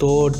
2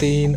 3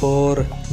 4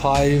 5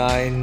9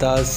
10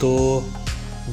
2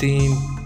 3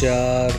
4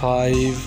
5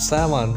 7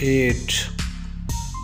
8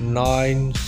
9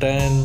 10